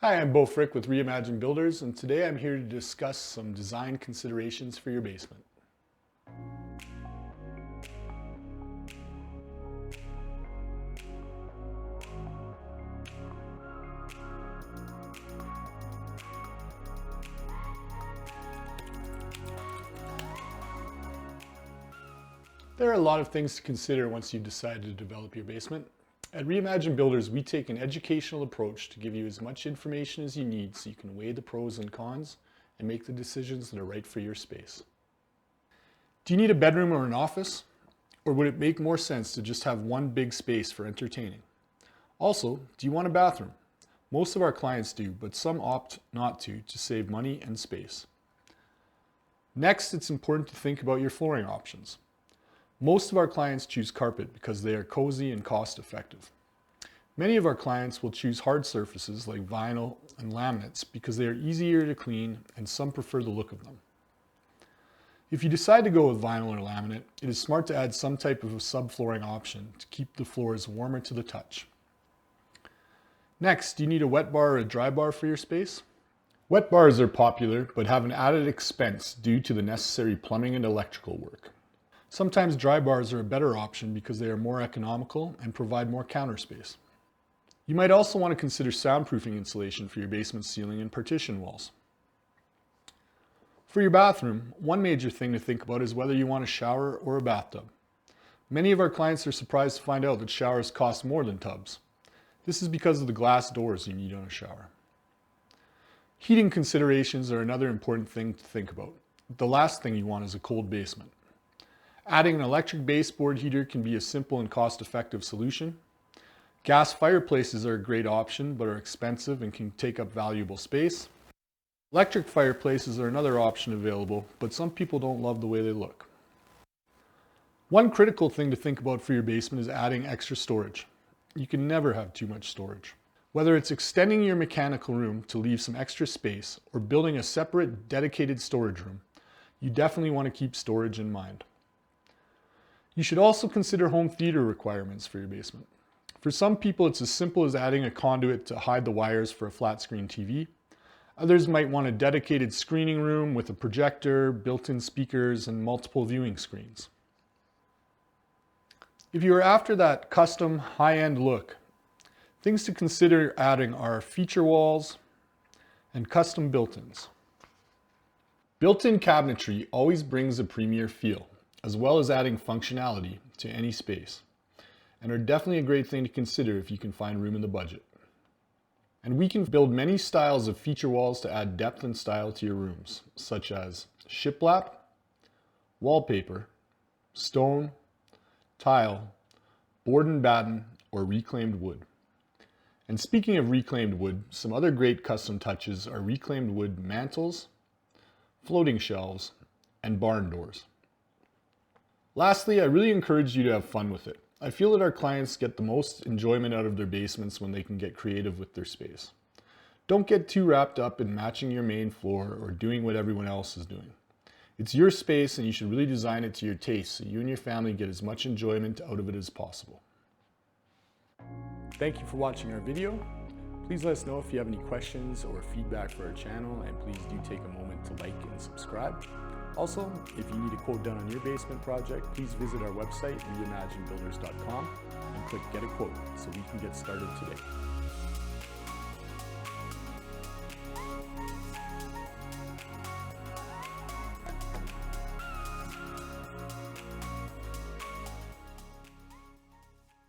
Hi, I'm Bo Frick with Reimagine Builders, and today I'm here to discuss some design considerations for your basement. There are a lot of things to consider once you've decided to develop your basement. At Reimagine Builders, we take an educational approach to give you as much information as you need so you can weigh the pros and cons and make the decisions that are right for your space. Do you need a bedroom or an office? Or would it make more sense to just have one big space for entertaining? Also, do you want a bathroom? Most of our clients do, but some opt not to save money and space. Next, it's important to think about your flooring options. Most of our clients choose carpet because they are cozy and cost effective. Many of our clients will choose hard surfaces like vinyl and laminates because they are easier to clean and some prefer the look of them. If you decide to go with vinyl or laminate, it is smart to add some type of a subflooring option to keep the floors warmer to the touch. Next, do you need a wet bar or a dry bar for your space? Wet bars are popular but have an added expense due to the necessary plumbing and electrical work. Sometimes dry bars are a better option because they are more economical and provide more counter space. You might also want to consider soundproofing insulation for your basement ceiling and partition walls. For your bathroom, one major thing to think about is whether you want a shower or a bathtub. Many of our clients are surprised to find out that showers cost more than tubs. This is because of the glass doors you need on a shower. Heating considerations are another important thing to think about. The last thing you want is a cold basement. Adding an electric baseboard heater can be a simple and cost-effective solution. Gas fireplaces are a great option but are expensive and can take up valuable space. Electric fireplaces are another option available, but some people don't love the way they look. One critical thing to think about for your basement is adding extra storage. You can never have too much storage. Whether it's extending your mechanical room to leave some extra space or building a separate dedicated storage room, you definitely want to keep storage in mind. You should also consider home theater requirements for your basement. For some people, it's as simple as adding a conduit to hide the wires for a flat screen TV. Others might want a dedicated screening room with a projector, built-in speakers, and multiple viewing screens. If you are after that custom, high-end look, things to consider adding are feature walls and custom built-ins. Built-in cabinetry always brings a premier feel, as well as adding functionality to any space, and are definitely a great thing to consider if you can find room in the budget. And we can build many styles of feature walls to add depth and style to your rooms, such as shiplap, wallpaper, stone, tile, board and batten, or reclaimed wood. And speaking of reclaimed wood, some other great custom touches are reclaimed wood mantles, floating shelves, and barn doors. Lastly, I really encourage you to have fun with it. I feel that our clients get the most enjoyment out of their basements when they can get creative with their space. Don't get too wrapped up in matching your main floor or doing what everyone else is doing. It's your space and you should really design it to your taste so you and your family get as much enjoyment out of it as possible. Thank you for watching our video. Please let us know if you have any questions or feedback for our channel, and please do take a moment to like and subscribe. Also, if you need a quote done on your basement project, please visit our website, reimaginebuilders.com, and click Get a Quote so we can get started today.